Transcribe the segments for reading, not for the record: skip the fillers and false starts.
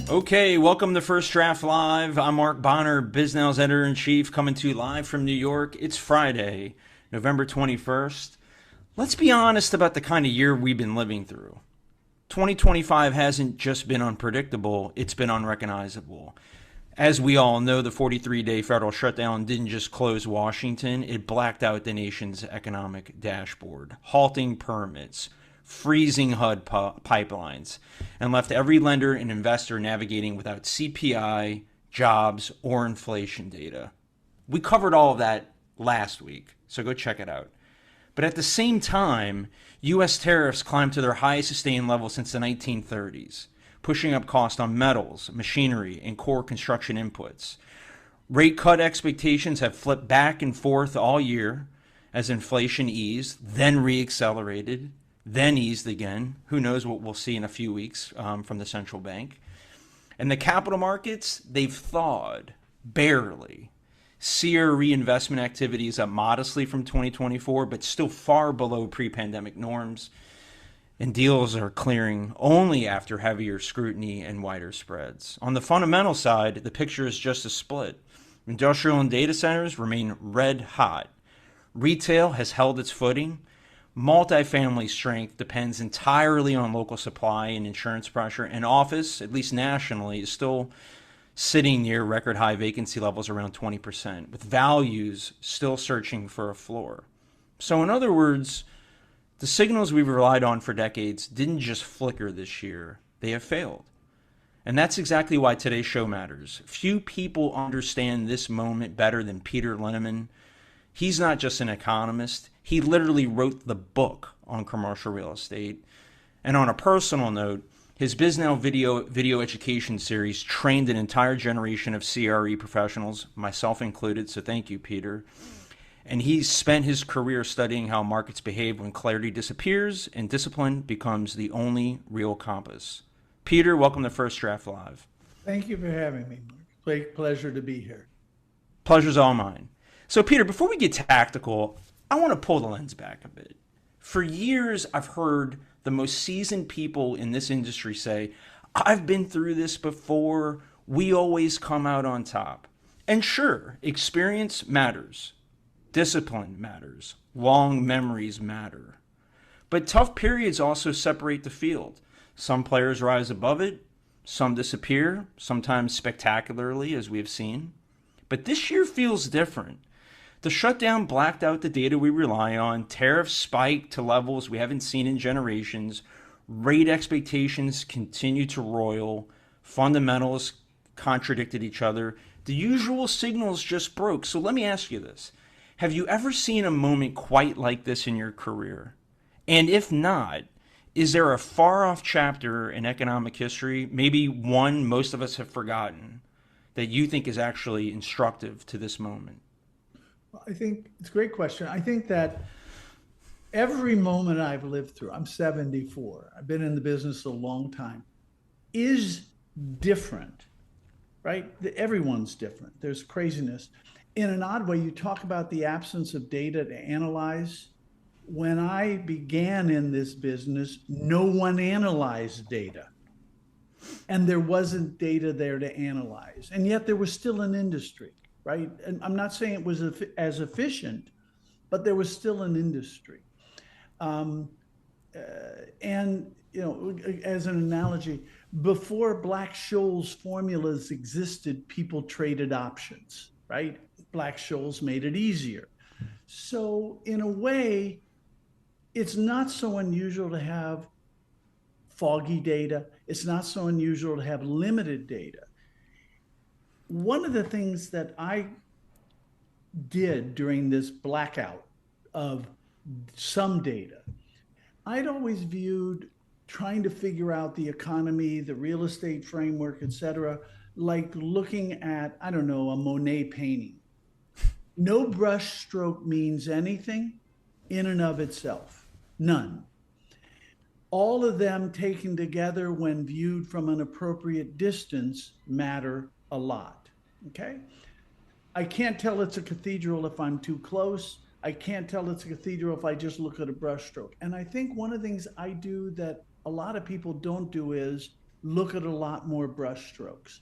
Okay, welcome to First Draft Live. I'm Mark Bonner, BizNow's editor-in-chief, coming to you live from New York. It's Friday, November 21st. Let's be honest about the kind of year we've been living through. 2025 hasn't just been unpredictable, it's been unrecognizable. As we all know, the 43-day federal shutdown didn't just close Washington, it blacked out the nation's economic dashboard, halting permits, freezing HUD pipelines, and left every lender and investor navigating without CPI, jobs, or inflation data. We covered all of that last week, so go check it out. But at the same time, U.S. tariffs climbed to their highest sustained level since the 1930s, pushing up costs on metals, machinery, and core construction inputs. Rate cut expectations have flipped back and forth all year as inflation eased, then reaccelerated, then eased again. Who knows what we'll see in a few weeks from the central bank. And the capital markets, they've thawed, barely. CRE reinvestment activity is up modestly from 2024, but still far below pre-pandemic norms. And deals are clearing only after heavier scrutiny and wider spreads. On the fundamental side, the picture is just a split. Industrial and data centers remain red hot. Retail has held its footing. Multifamily strength depends entirely on local supply and insurance pressure, and office, at least nationally, is still sitting near record high vacancy levels around 20%, with values still searching for a floor. So in other words, the signals we've relied on for decades didn't just flicker this year, they have failed. And that's exactly why today's show matters. Few people understand this moment better than Peter Linneman. He's not just an economist. He literally wrote the book on commercial real estate. And on a personal note, his BizNow video education series trained an entire generation of CRE professionals, myself included, so thank you, Peter. And he's spent his career studying how markets behave when clarity disappears and discipline becomes the only real compass. Peter, welcome to First Draft Live. Thank you for having me. Great pleasure to be here. Pleasure's all mine. So, Peter, before we get tactical, I want to pull the lens back a bit. For years, I've heard the most seasoned people in this industry say, I've been through this before, we always come out on top. And sure, experience matters. Discipline matters. Long memories matter. But tough periods also separate the field. Some players rise above it, some disappear, sometimes spectacularly, as we have seen. But this year feels different. The shutdown blacked out the data we rely on, tariffs spiked to levels we haven't seen in generations, rate expectations continue to roil, fundamentals contradicted each other. The usual signals just broke. So let me ask you this. Have you ever seen a moment quite like this in your career? And if not, is there a far-off chapter in economic history, maybe one most of us have forgotten, that you think is actually instructive to this moment? I think it's a great question. I think that every moment I've lived through, I'm 74, I've been in the business a long time, is different, right? Everyone's different. There's craziness. In an odd way, you talk about the absence of data to analyze. When I began in this business, no one analyzed data. And there wasn't data there to analyze. And yet there was still an industry, right? And I'm not saying it was as efficient, but there was still an industry. And, you know, as an analogy, before Black-Scholes formulas existed, people traded options, right? Black-Scholes made it easier. So in a way, it's not so unusual to have foggy data. It's not so unusual to have limited data. One of the things that I did during this blackout of some data, I'd always viewed trying to figure out the economy, the real estate framework, et cetera, like looking at, I don't know, a Monet painting. No brush stroke means anything in and of itself, none. All of them taken together when viewed from an appropriate distance matter a lot, okay? I can't tell it's a cathedral if I'm too close. I can't tell it's a cathedral if I just look at a brushstroke. And I think one of the things I do that a lot of people don't do is look at a lot more brushstrokes.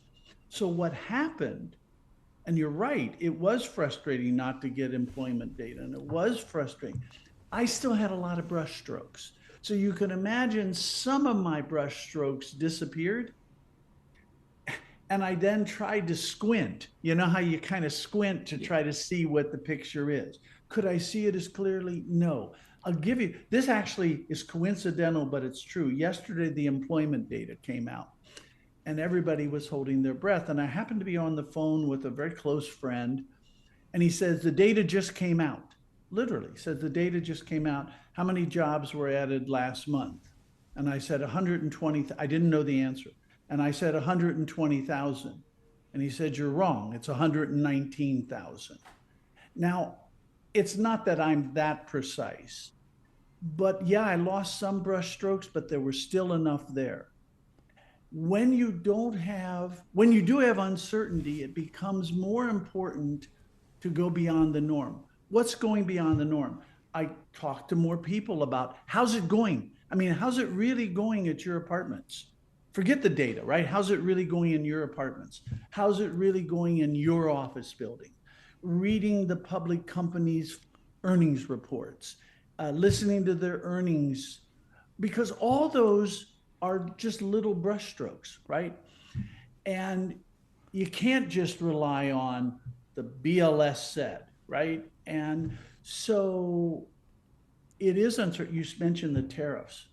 So what happened, and you're right, it was frustrating not to get employment data, and it was frustrating. I still had a lot of brushstrokes. So you can imagine some of my brushstrokes disappeared. And I then tried to squint. You know how you kind of squint to try to see what the picture is. Could I see it as clearly? No. I'll give you, this actually is coincidental, but it's true. Yesterday, the employment data came out and everybody was holding their breath. And I happened to be on the phone with a very close friend, and he says, the data just came out. Literally, he says, the data just came out. How many jobs were added last month? And I said, 120. I didn't know the answer. And I said, 120,000. And he said, you're wrong. It's 119,000. Now, it's not that I'm that precise, but yeah, I lost some brush strokes, but there were still enough there. When you do have uncertainty, it becomes more important to go beyond the norm. What's going beyond the norm? I talk to more people about how's it going? I mean, how's it really going at your apartments? Forget the data, right? How's it really going in your apartments? How's it really going in your office building? Reading the public companies' earnings reports, listening to their earnings, because all those are just little brushstrokes, right? And you can't just rely on the BLS said, right? And so it is uncertain. You mentioned the tariffs.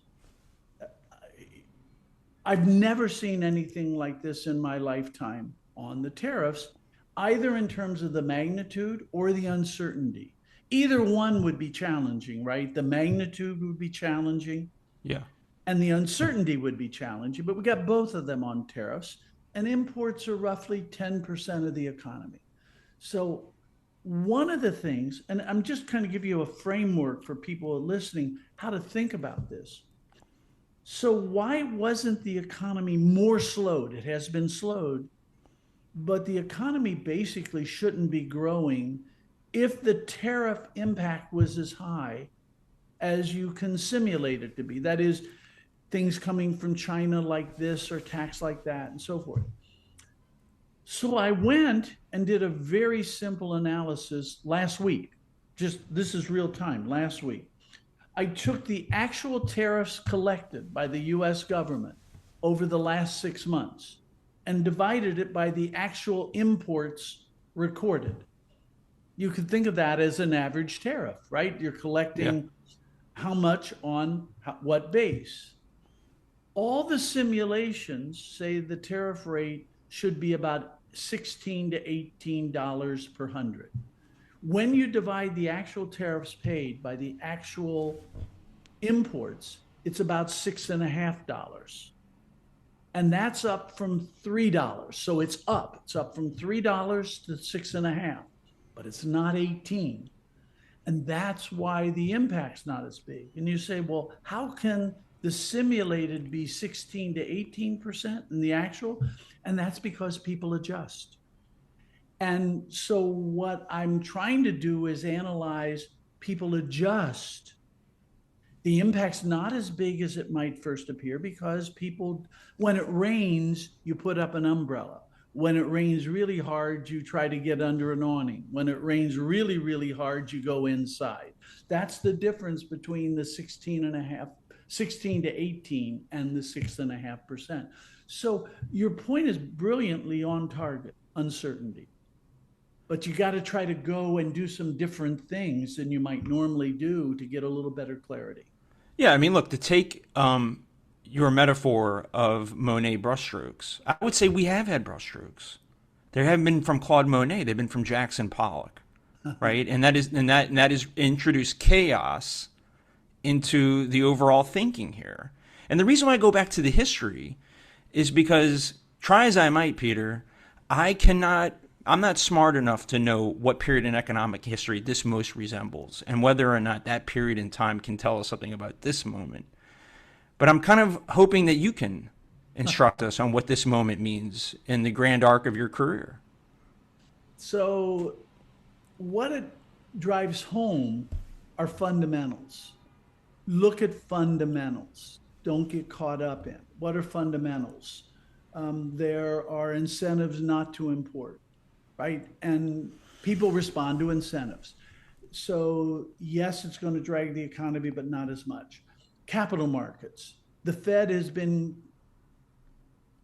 I've never seen anything like this in my lifetime on the tariffs, either in terms of the magnitude or the uncertainty. Either one would be challenging, right? The magnitude would be challenging. Yeah. And the uncertainty would be challenging, but we got both of them on tariffs, and imports are roughly 10% of the economy. So one of the things, and I'm just kind of give you a framework for people listening, how to think about this. So why wasn't the economy more slowed? It has been slowed, but the economy basically shouldn't be growing if the tariff impact was as high as you can simulate it to be. That is, things coming from China like this or tax like that and so forth. So I went and did a very simple analysis last week. Just this is real time, last week. I took the actual tariffs collected by the US government over the last 6 months and divided it by the actual imports recorded. You could think of that as an average tariff, right? You're collecting how much on what base. All the simulations say the tariff rate should be about $16 to $18 per hundred. When you divide the actual tariffs paid by the actual imports, it's about $6.50. And that's up from $3. So it's up. It's up from $3 to $6.50, but it's not 18. And that's why the impact's not as big. And you say, well, how can the simulated be 16 to 18% in the actual? And that's because people adjust. And so what I'm trying to do is analyze people adjust. The impact's not as big as it might first appear because people, when it rains, you put up an umbrella. When it rains really hard, you try to get under an awning. When it rains really, really hard, you go inside. That's the difference between the 16 to 18 and the 6.5%. So your point is brilliantly on target, uncertainty. But you got to try to go and do some different things than you might normally do to get a little better clarity. Yeah, I mean, look, to take your metaphor of Monet brushstrokes, I would say we have had brushstrokes. They haven't been from Claude Monet; they've been from Jackson Pollock, right? And that is introduced chaos into the overall thinking here. And the reason why I go back to the history is because, try as I might, Peter, I'm not smart enough to know what period in economic history this most resembles and whether or not that period in time can tell us something about this moment. But I'm kind of hoping that you can instruct us on what this moment means in the grand arc of your career. So what drives home are fundamentals. Look at fundamentals. Don't get caught up in what are fundamentals. There are incentives not to import, right? And people respond to incentives. So yes, it's going to drag the economy, but not as much. Capital markets. The Fed has been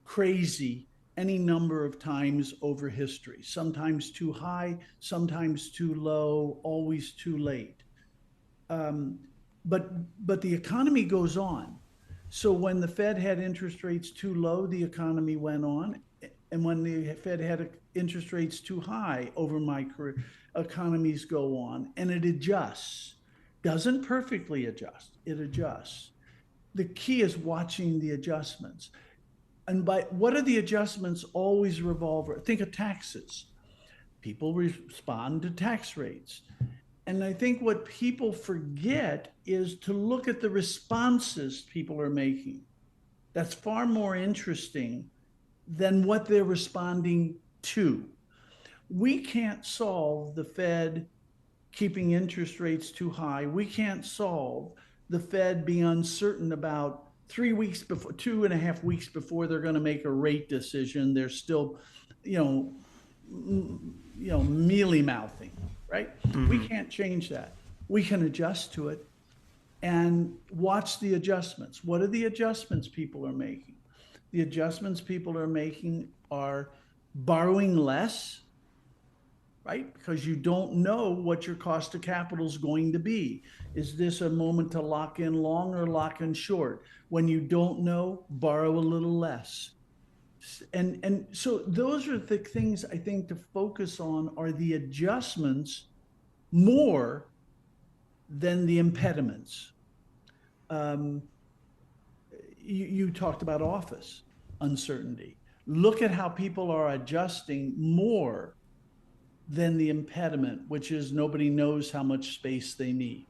crazy any number of times over history, sometimes too high, sometimes too low, always too late. Um, but the economy goes on. So when the Fed had interest rates too low, the economy went on. And when the Fed had interest rates too high over my career, economies go on and it adjusts. Doesn't perfectly adjust, it adjusts. The key is watching the adjustments. And by what are the adjustments always revolve? Think of taxes. People respond to tax rates. And I think what people forget is to look at the responses people are making. That's far more interesting than what they're responding to. We can't solve the Fed keeping interest rates too high. We can't solve the Fed being uncertain about 3 weeks before, 2.5 weeks before they're going to make a rate decision. They're still, you know, mealy mouthing, right? We can't change that. We can adjust to it and watch the adjustments. What are the adjustments people are making? The adjustments people are making are borrowing less, right? Because you don't know what your cost of capital is going to be. Is this a moment to lock in long or lock in short? When you don't know, borrow a little less. And so those are the things I think to focus on are the adjustments more than the impediments. Um, you talked about office uncertainty. Look at how people are adjusting more than the impediment, which is nobody knows how much space they need.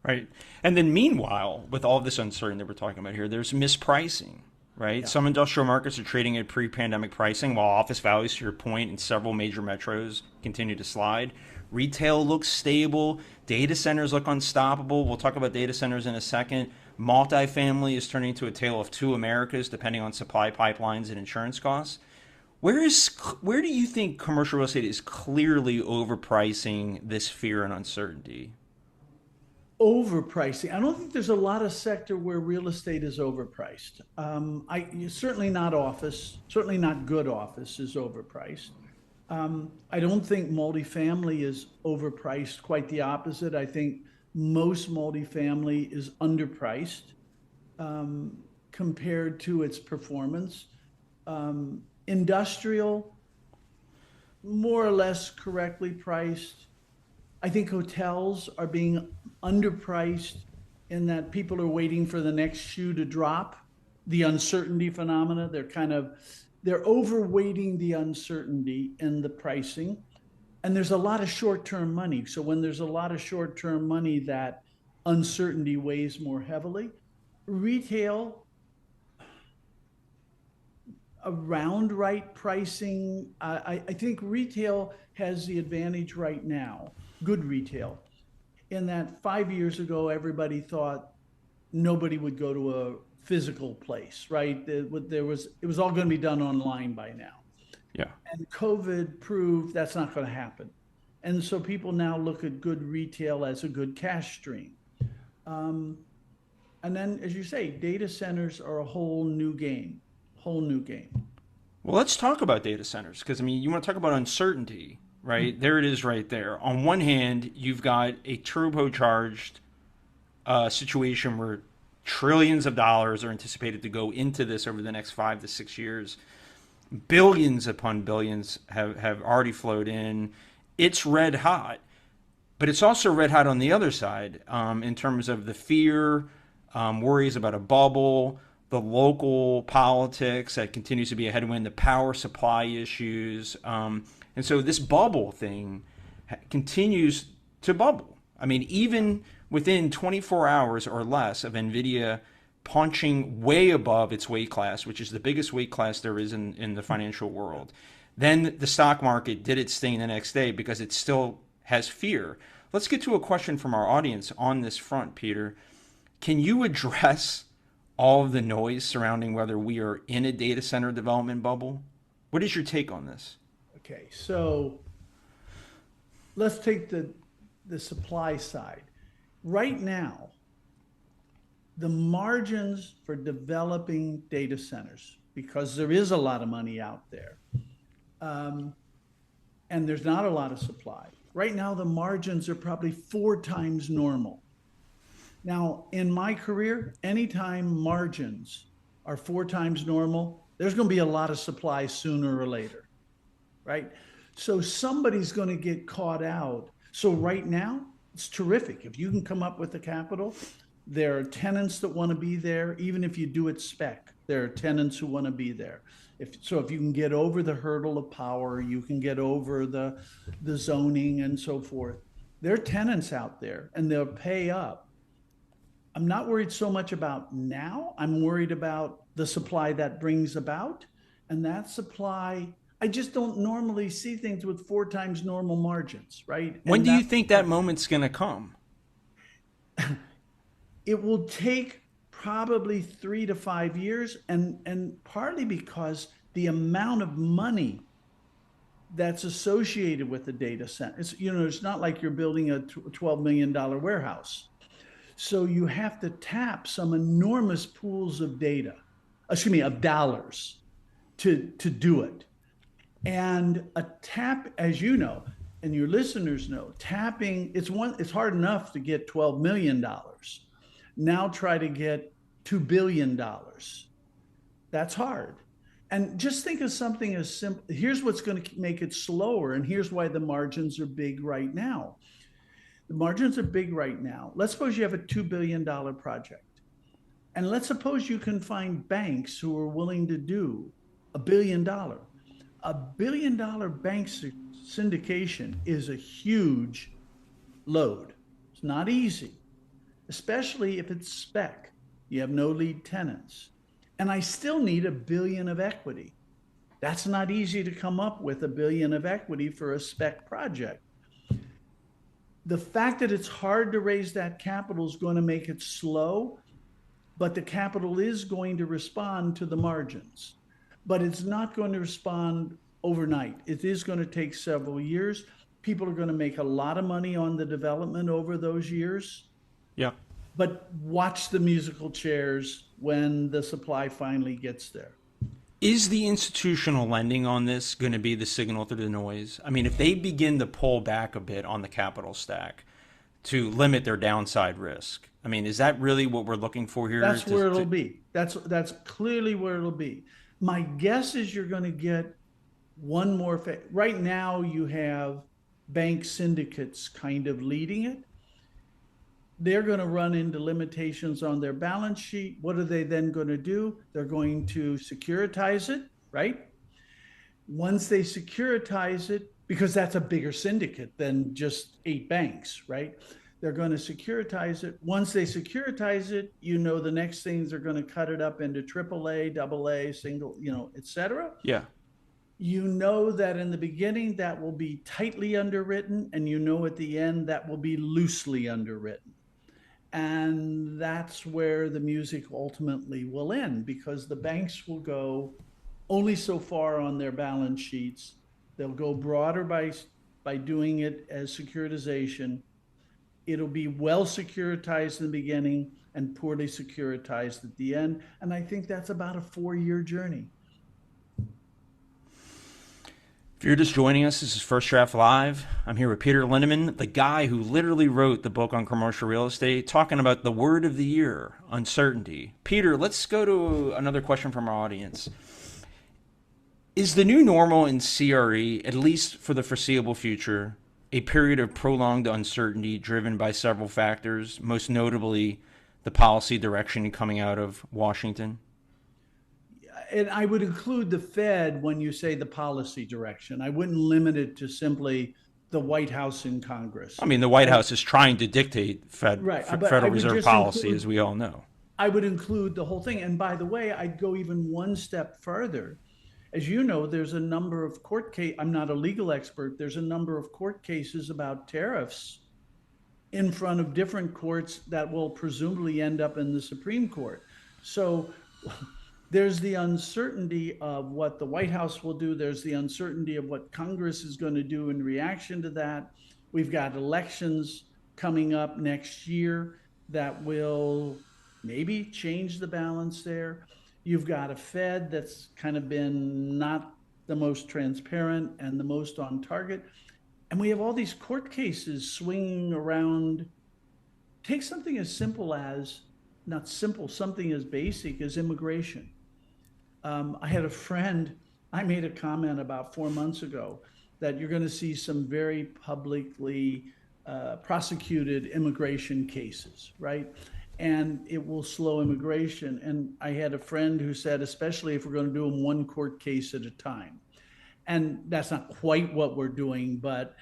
Right. And then meanwhile, with all this uncertainty that we're talking about here, there's mispricing, right? Yeah. Some industrial markets are trading at pre-pandemic pricing, while office values, to your point, in several major metros continue to slide. Retail looks stable. Data centers look unstoppable. We'll talk about data centers in a second. Multifamily is turning into a tale of two Americas, depending on supply pipelines and insurance costs. Where do you think commercial real estate is clearly overpricing this fear and uncertainty? Overpricing. I don't think there's a lot of sector where real estate is overpriced. I certainly not office, certainly not good office is overpriced. I don't think multifamily is overpriced. Quite the opposite. I think most multifamily is underpriced compared to its performance. Industrial, more or less correctly priced. I think hotels are being underpriced in that people are waiting for the next shoe to drop. The uncertainty phenomena, they're overweighting the uncertainty in the pricing. And there's a lot of short-term money. So when there's a lot of short-term money, that uncertainty weighs more heavily. Retail, around right pricing. I think retail has the advantage right now, good retail, in that 5 years ago, everybody thought nobody would go to a physical place, right? It was all going to be done online by now. Yeah. And COVID proved that's not going to happen. And so people now look at good retail as a good cash stream. Um, and then, as you say, data centers are a whole new game, whole new game. Well, let's talk about data centers because, I mean, you want to talk about uncertainty, right? There it is right there. On one hand, you've got a turbocharged situation where trillions of dollars are anticipated to go into this over the next 5 to 6 years. Billions upon billions have already flowed in. It's red hot, but it's also red hot on the other side in terms of the fear, worries about a bubble, the local politics that continues to be a headwind, the power supply issues. And so this bubble thing continues to bubble. I mean, even within 24 hours or less of NVIDIA punching way above its weight class, which is the biggest weight class there is in the financial world, then the stock market did its thing the next day because it's still has fear. Let's get to a question from our audience on this front, Peter. Can you address all of the noise surrounding whether we are in a data center development bubble? What is your take on this? Okay, so let's take the supply side. Right now, the margins for developing data centers, because there is a lot of money out there, and there's not a lot of supply. Right now, the margins are probably 4 times normal. Now, in my career, anytime margins are 4 times normal, there's going to be a lot of supply sooner or later, right? So somebody's going to get caught out. So right now, it's terrific. If you can come up with the capital, there are tenants that want to be there. Even if you do it spec, there are tenants who want to be there. If you can get over the hurdle of power, you can get over the zoning and so forth. There are tenants out there and they'll pay up. I'm not worried so much about now. I'm worried about the supply that brings about. And that supply, I just don't normally see things with 4 times normal margins, right? When do you think that moment's going to come? It will take probably 3 to 5 years, and partly because the amount of money that's associated with the data center. It's not like you're building a $12 million warehouse. So you have to tap some enormous pools of of dollars to do it. And a tap, as you know, and your listeners know, tapping, it's hard enough to get $12 million. Now try to get $2 billion. That's hard. And just think of something as simple. Here's what's going to make it slower, and here's why the margins are big right now. The margins are big right now. Let's suppose you have a $2 billion project. And let's suppose you can find banks who are willing to do $1 billion. $1 billion bank syndication is a huge load. It's not easy, especially if it's spec. You have no lead tenants. And I still need $1 billion of equity. That's not easy to come up with, $1 billion of equity for a spec project. The fact that it's hard to raise that capital is going to make it slow, but the capital is going to respond to the margins. But it's not going to respond overnight. It is going to take several years. People are going to make a lot of money on the development over those years. Yeah. But watch the musical chairs when the supply finally gets there. Is the institutional lending on this going to be the signal through the noise? I mean, if they begin to pull back a bit on the capital stack to limit their downside risk, I mean, is that really what we're looking for here? That's where it'll be. That's clearly where it'll be. My guess is you're going to get one more. Right now, you have bank syndicates kind of leading it. They're going to run into limitations on their balance sheet. What are they then going to do? They're going to securitize it, right? Once they securitize it, because that's a bigger syndicate than just 8 banks, right? They're going to securitize it. Once they securitize it, the next things are going to cut it up into AAA, AA, single, et cetera. Yeah. That in the beginning, that will be tightly underwritten, and at the end, that will be loosely underwritten. And that's where the music ultimately will end, because the banks will go only so far on their balance sheets. They'll go broader by doing it as securitization. It'll be well securitized in the beginning and poorly securitized at the end. And I think that's about a 4-year journey. If you're just joining us, this is First Draft Live. I'm here with Peter Linneman, the guy who literally wrote the book on commercial real estate, talking about the word of the year, uncertainty. Peter, let's go to another question from our audience. Is the new normal in CRE, at least for the foreseeable future, a period of prolonged uncertainty driven by several factors, most notably the policy direction coming out of Washington? And I would include the Fed when you say the policy direction. I wouldn't limit it to simply the White House and Congress. I mean, the White House is trying to dictate Federal Reserve policy, as we all know. I would include the whole thing. And by the way, I'd go even one step further. As you know, there's a number of court case. I'm not a legal expert. There's a number of court cases about tariffs in front of different courts that will presumably end up in the Supreme Court. So there's the uncertainty of what the White House will do. There's the uncertainty of what Congress is going to do in reaction to that. We've got elections coming up next year that will maybe change the balance there. You've got a Fed that's kind of been not the most transparent and the most on target. And we have all these court cases swinging around. Take something as simple as, not simple, something as basic as immigration. I had a friend, I made a comment about 4 months ago that you're going to see some very publicly prosecuted immigration cases, right? And it will slow immigration. And I had a friend who said, especially if we're going to do them one court case at a time. And that's not quite what we're doing, but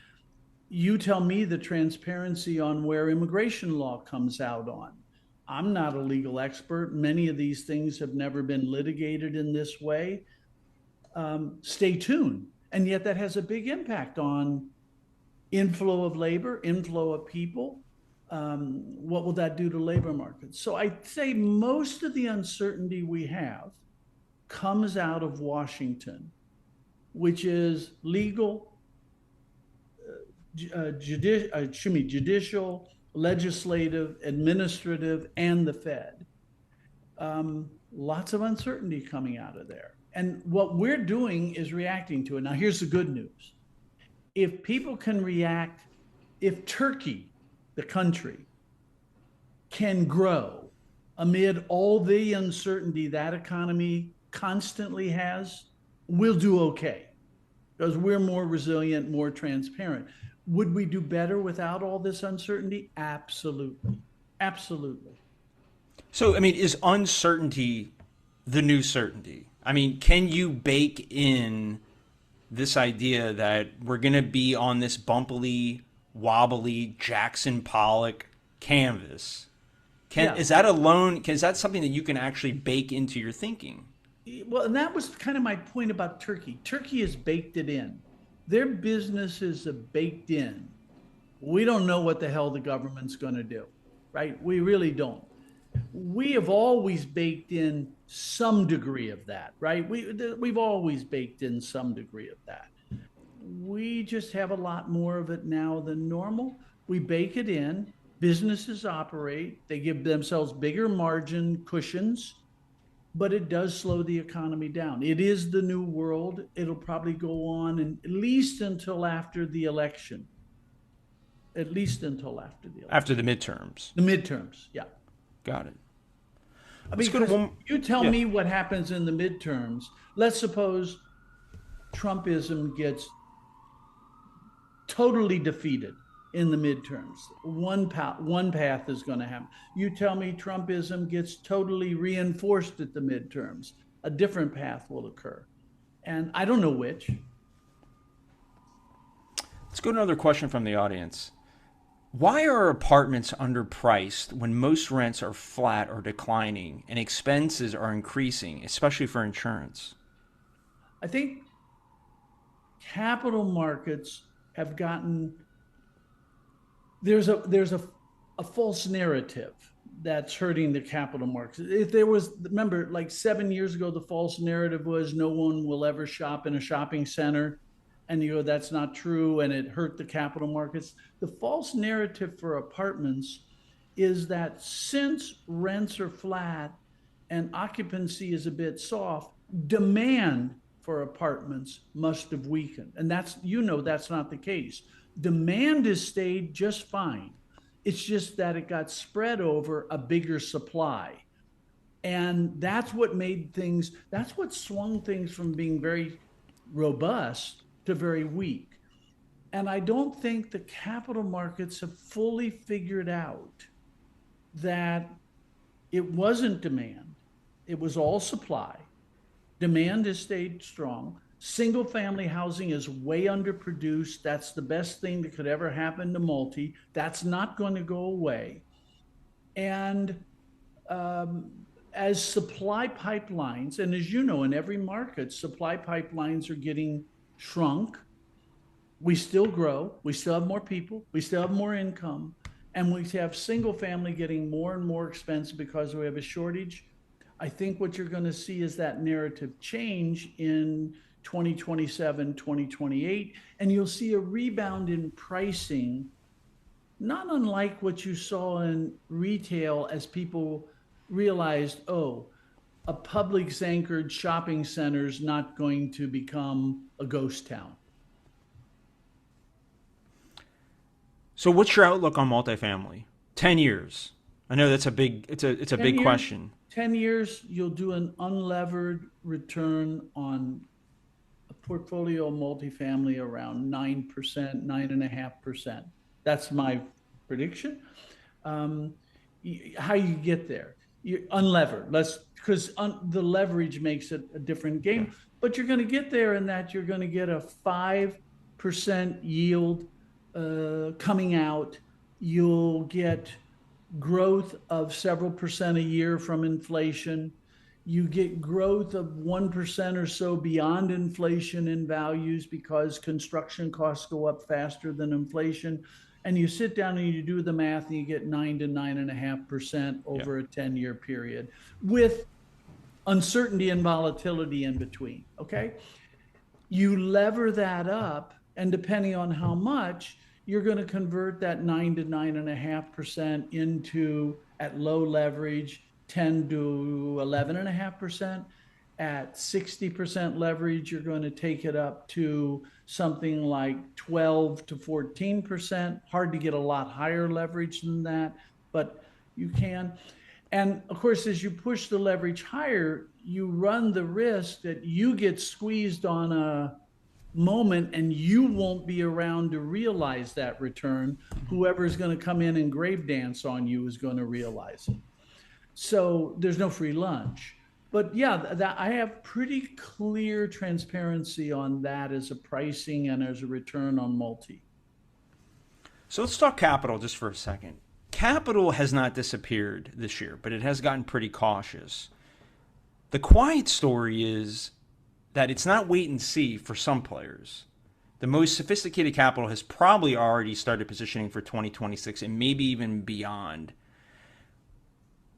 you tell me the transparency on where immigration law comes out on. I'm not a legal expert. Many of these things have never been litigated in this way. Stay tuned. And yet that has a big impact on inflow of labor, inflow of people. What will that do to labor markets? So I'd say most of the uncertainty we have comes out of Washington, which is legal, judicial, legislative, administrative, and the Fed. Lots of uncertainty coming out of there. And what we're doing is reacting to it. Now, here's the good news. If people can react, if Turkey, the country, can grow amid all the uncertainty that economy constantly has, we'll do okay because we're more resilient, more transparent. Would we do better without all this uncertainty? Absolutely. Absolutely. So, I mean, is uncertainty the new certainty? I mean, can you bake in this idea that we're going to be on this bumpily, wobbly Jackson Pollock canvas? Is that alone? Is that something that you can actually bake into your thinking? Well, and that was kind of my point about Turkey. Turkey has baked it in. Their businesses are baked in. We don't know what the hell the government's going to do, right? We really don't. We have always baked in some degree of that, right? We've always baked in some degree of that. We just have a lot more of it now than normal. We bake it in. Businesses operate. They give themselves bigger margin cushions, but it does slow the economy down. It is the new world. It'll probably go on at least until after the election. At least until after the election. After the midterms. The midterms, yeah. Got it. I mean, you tell me what happens in the midterms. Let's suppose Trumpism gets totally defeated in the midterms. One path is going to happen. You tell me Trumpism gets totally reinforced at the midterms. A different path will occur. And I don't know which. Let's go to another question from the audience. Why are apartments underpriced when most rents are flat or declining and expenses are increasing, especially for insurance? I think capital markets have gotten, there's a false narrative that's hurting the capital markets. If there was, remember, like 7 years ago, the false narrative was no one will ever shop in a shopping center. And you go, that's not true, and it hurt the capital markets. The false narrative for apartments is that since rents are flat and occupancy is a bit soft, demand for apartments must have weakened. And that's not the case. Demand has stayed just fine. It's just that it got spread over a bigger supply. And that's what swung things from being very robust to very weak. And I don't think the capital markets have fully figured out that it wasn't demand. It was all supply. Demand has stayed strong. Single family housing is way underproduced. That's the best thing that could ever happen to multi. That's not going to go away. And as supply pipelines, and as you know, in every market, supply pipelines are getting shrunk. We still grow. We still have more people. We still have more income. And we have single family getting more and more expensive because we have a shortage. I think what you're going to see is that narrative change in 2027, 2028, and you'll see a rebound in pricing, not unlike what you saw in retail as people realized, oh, a Publix anchored shopping center is not going to become a ghost town. So what's your outlook on multifamily? 10 years. I know that's a big it's a 10 big years, question. 10 years, you'll do an unlevered return on a portfolio of multifamily around 9%, 9.5%. That's my prediction. Um, how you get there? You unlevered. Let's because the leverage makes it a different Yeah. game. But you're going to get there in that you're going to get a 5% yield coming out. You'll get growth of several percent a year from inflation. You get growth of 1% or so beyond inflation in values because construction costs go up faster than inflation. And you sit down and you do the math and you get 9 to 9.5% Yeah. over a 10-year period with uncertainty and volatility in between. Okay. You lever that up, and depending on how much, you're going to convert that 9 to 9.5% into, at low leverage, 10 to 11.5%. At 60% leverage, you're going to take it up to something like 12 to 14%. Hard to get a lot higher leverage than that, but you can. And of course, as you push the leverage higher, you run the risk that you get squeezed on a moment and you won't be around to realize that return. Whoever is going to come in and grave dance on you is going to realize it. So there's no free lunch. But yeah, that I have pretty clear transparency on that as a pricing and as a return on multi. So let's talk capital just for a second. Capital has not disappeared this year, but it has gotten pretty cautious. The quiet story is that it's not wait and see for some players. The most sophisticated capital has probably already started positioning for 2026 and maybe even beyond.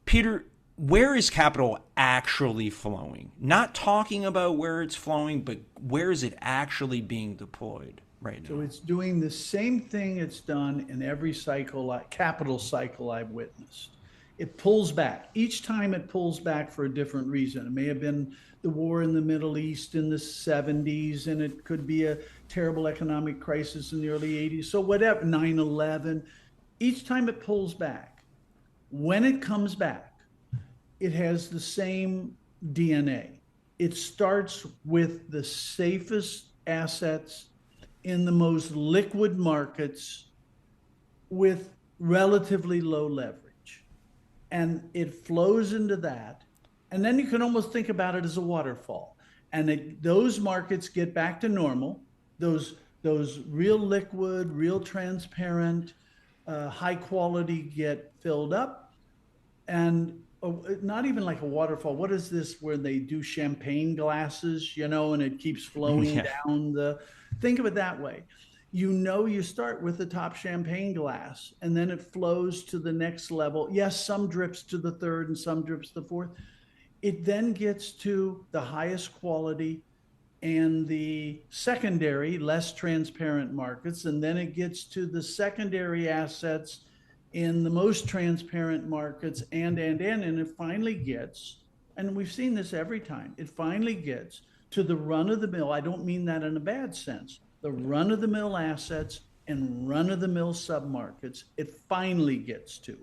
Peter, where is capital actually flowing? Not talking about where it's flowing, but where is it actually being deployed right So now? it's doing the same thing it's done in every capital cycle I've witnessed. It pulls back. Each time it pulls back for a different reason. It may have been the war in the Middle East in the 70s, and it could be a terrible economic crisis in the early 80s. So whatever, 9/11. Each time it pulls back, when it comes back, it has the same DNA. It starts with the safest assets in the most liquid markets with relatively low leverage. And it flows into that. And then you can almost think about it as a waterfall. And those markets get back to normal. Those real liquid, real transparent, high quality get filled up. And not even like a waterfall. What is this where they do champagne glasses, and it keeps flowing Yeah. down the, think of it that way. You start with the top champagne glass and then it flows to the next level. Yes, some drips to the third and some drips to the fourth. It then gets to the highest quality and the secondary, less transparent markets. And then it gets to the secondary assets in the most transparent markets and it finally gets, and we've seen this every time, it finally gets to the run of the mill. I don't mean that in a bad sense. The run of the mill assets and run of the mill submarkets, it finally gets to.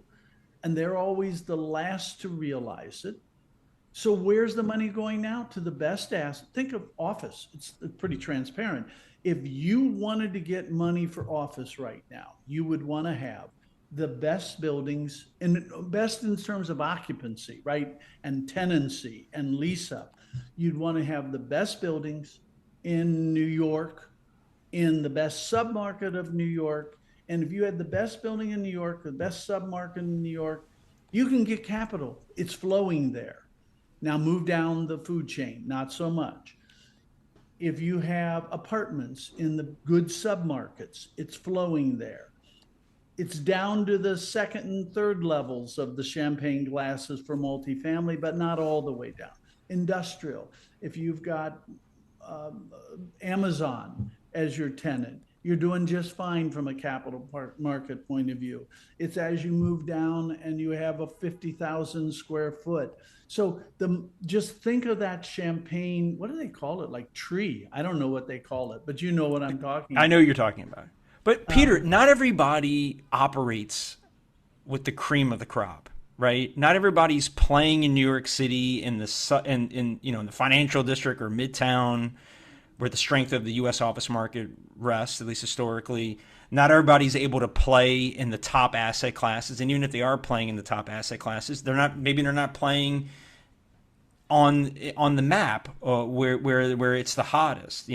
And they're always the last to realize it. So where's the money going now? To the best asset. Think of office. It's pretty transparent. If you wanted to get money for office right now, you would want to have the best buildings, and best in terms of occupancy, right? And tenancy and lease up. You'd want to have the best buildings in New York, in the best submarket of New York. And if you had the best building in New York, the best submarket in New York, you can get capital. It's flowing there. Now move down the food chain, not so much. If you have apartments in the good submarkets, it's flowing there. It's down to the second and third levels of the champagne glasses for multifamily, but not all the way down. Industrial, if you've got um, Amazon as your tenant, you're doing just fine from a capital market point of view. It's as you move down and you have a 50,000 square foot. So just think of that champagne, what do they call it? Like tree. I don't know what they call it, but you know what I'm talking I know about. you're talking about. But Peter, not everybody operates with the cream of the crop, right? Not everybody's playing in New York City in in the financial district or Midtown, where the strength of the U.S. office market rests, at least historically. Not everybody's able to play in the top asset classes, and even if they are playing in the top asset classes, they're not playing on the map where it's the hottest.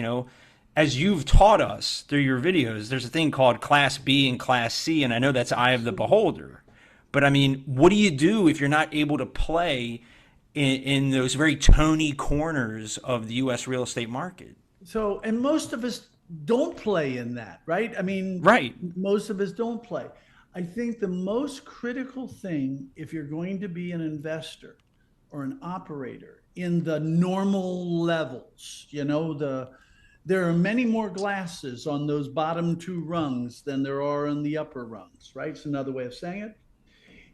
As you've taught us through your videos, there's a thing called Class B and Class C, and I know that's eye of the beholder. But I mean, what do you do if you're not able to play in those very tony corners of the U.S. real estate market? So, and most of us don't play in that, right? I mean, Right. most of us don't play. I think the most critical thing, if you're going to be an investor or an operator in the normal levels, there are many more glasses on those bottom two rungs than there are on the upper rungs, right? It's another way of saying it.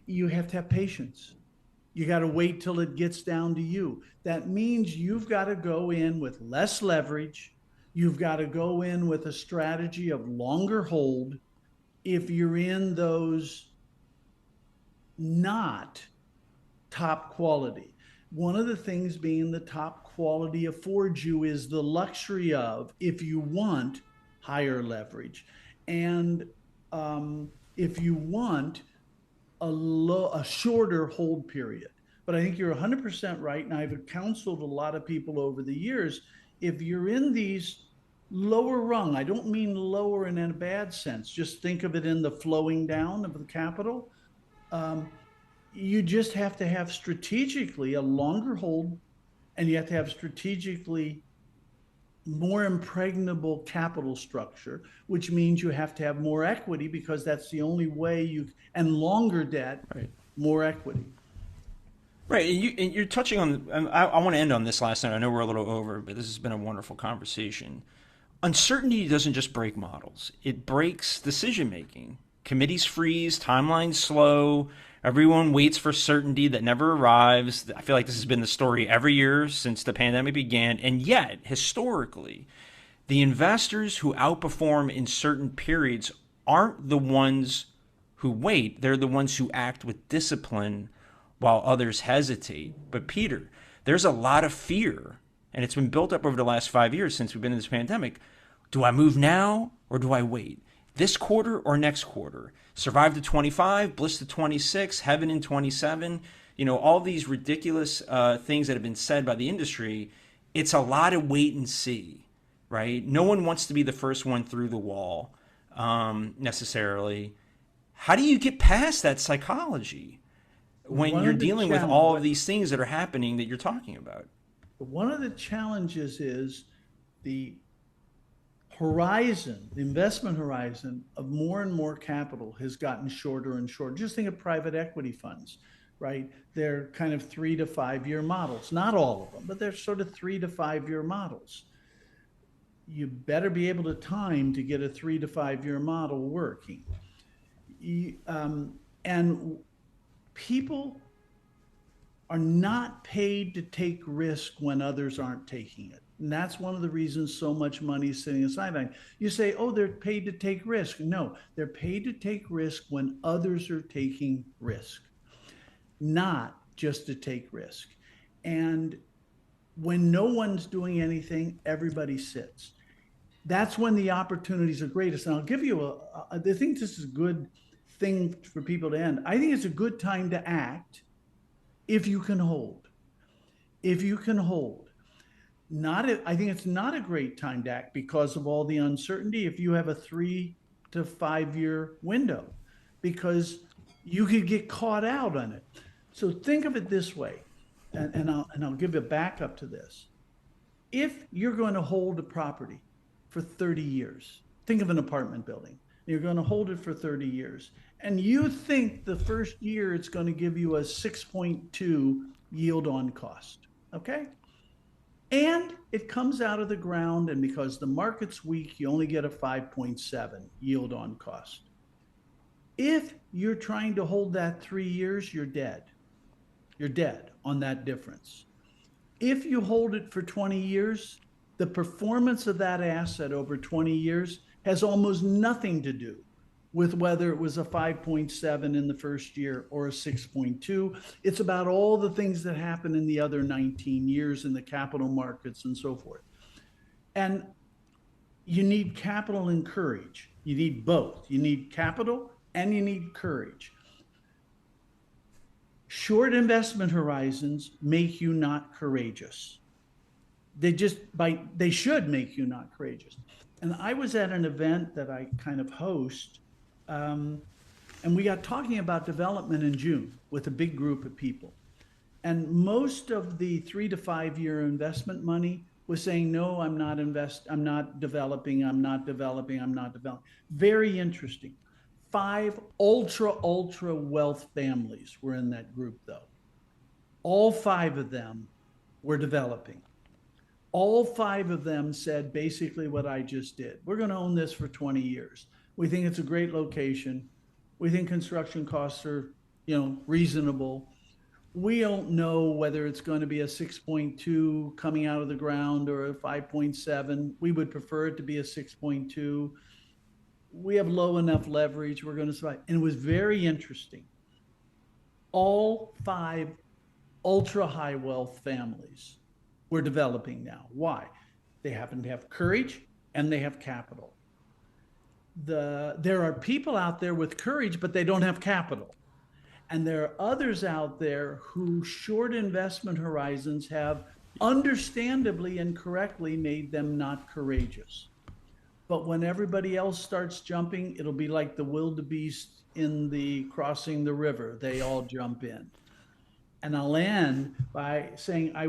You have to have patience. You got to wait till it gets down to you. That means you've got to go in with less leverage. You've got to go in with a strategy of longer hold if you're in those not top quality. One of the things being the top quality affords you is the luxury of, if you want, higher leverage. And if you want a shorter hold period. But I think you're 100% right. And I've counseled a lot of people over the years. If you're in these lower rung, I don't mean lower in a bad sense, just think of it in the flowing down of the capital. Um, you just have to have strategically a longer hold, and you have to have strategically more impregnable capital structure, which means you have to have more equity because that's the only way and longer debt, Right. more equity. Right, and you're touching on. I want to end on this last night. I know we're a little over, but this has been a wonderful conversation. Uncertainty doesn't just break models; it breaks decision making. Committees freeze, timelines slow. Everyone waits for certainty that never arrives. I feel like this has been the story every year since the pandemic began, and yet historically, the investors who outperform in certain periods aren't the ones who wait. They're the ones who act with discipline while others hesitate. But Peter, there's a lot of fear, and it's been built up over the last 5 years since we've been in this pandemic. Do I move now or do I wait? This quarter or next quarter? Survive to 25, bliss to 26, heaven in 27. All these ridiculous things that have been said by the industry. It's a lot of wait and see, right? No one wants to be the first one through the wall necessarily. How do you get past that psychology when One you're of the dealing with challenge, all of these things that are happening that you're talking about? one of the challenges is the horizon, the investment horizon of more and more capital has gotten shorter and shorter. Just think of private equity funds, right? They're kind of 3 to 5 year models. Not all of them, but they're sort of 3 to 5 year models. You better be able to time to get a 3 to 5 year model working. And people are not paid to take risk when others aren't taking it. And that's one of the reasons so much money is sitting aside. You say, oh, they're paid to take risk. No, they're paid to take risk when others are taking risk, not just to take risk. And when no one's doing anything, everybody sits. That's when the opportunities are greatest. And I'll give you I think this is a good thing for people to end. I think it's a good time to act if you can hold. If you can hold. I think it's not a great time to act because of all the uncertainty if you have a 3 to 5 year window, because you could get caught out on it. So think of it this way. and I'll give a backup to this. If you're going to hold a property for 30 years, think of an apartment building. You're going to hold it for 30 years, and you think the first year it's going to give you a 6.2 yield on cost. Okay. And it comes out of the ground, and because the market's weak, you only get a 5.7 yield on cost. If you're trying to hold that 3 years, you're dead. You're dead on that difference. If you hold it for 20 years, the performance of that asset over 20 years has almost nothing to do with whether it was a 5.7 in the first year or a 6.2. It's about all the things that happen in the other 19 years in the capital markets and so forth. And you need capital and courage. You need both. You need capital and you need courage. Short investment horizons make you not courageous. They should make you not courageous. And I was at an event that I kind of host, and we got talking about development in June with a big group of people. And most of the 3 to 5 year investment money was saying, no, I'm not developing. Very interesting. 5 ultra wealth families were in that group, though. All 5 of them were developing. All 5 of them said basically what I just did. We're going to own this for 20 years. We think it's a great location. We think construction costs are, reasonable. We don't know whether it's going to be a 6.2 coming out of the ground or a 5.7. We would prefer it to be a 6.2. We have low enough leverage. We're going to survive. And it was very interesting. All 5 ultra high wealth families were developing now. Why? They happen to have courage and they have capital. There are people out there with courage, but they don't have capital. And there are others out there who short investment horizons have understandably and correctly made them not courageous. But when everybody else starts jumping, it'll be like the wildebeest in the crossing the river. They all jump in. And I'll end by saying I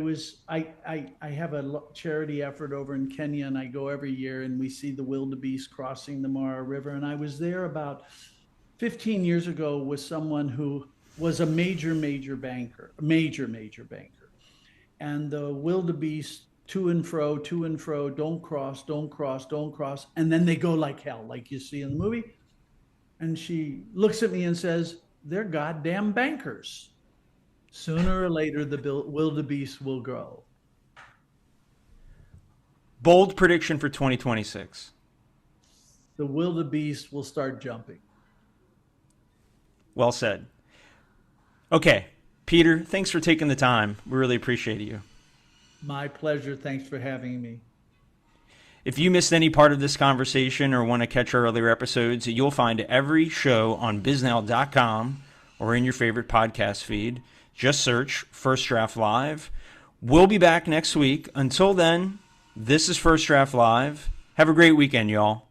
have a charity effort over in Kenya, and I go every year, and we see the wildebeest crossing the Mara River. And I was there about 15 years ago with someone who was a major banker. And the wildebeest to and fro, don't cross. And then they go like hell, like you see in the movie. And she looks at me and says, they're goddamn bankers. Sooner or later, the wildebeest will grow. Bold prediction for 2026. The wildebeest will start jumping. Well said. Okay, Peter, thanks for taking the time. We really appreciate you. My pleasure. Thanks for having me. If you missed any part of this conversation or want to catch our earlier episodes, you'll find every show on biznow.com or in your favorite podcast feed. Just search First Draft Live. We'll be back next week. Until then, this is First Draft Live. Have a great weekend, y'all.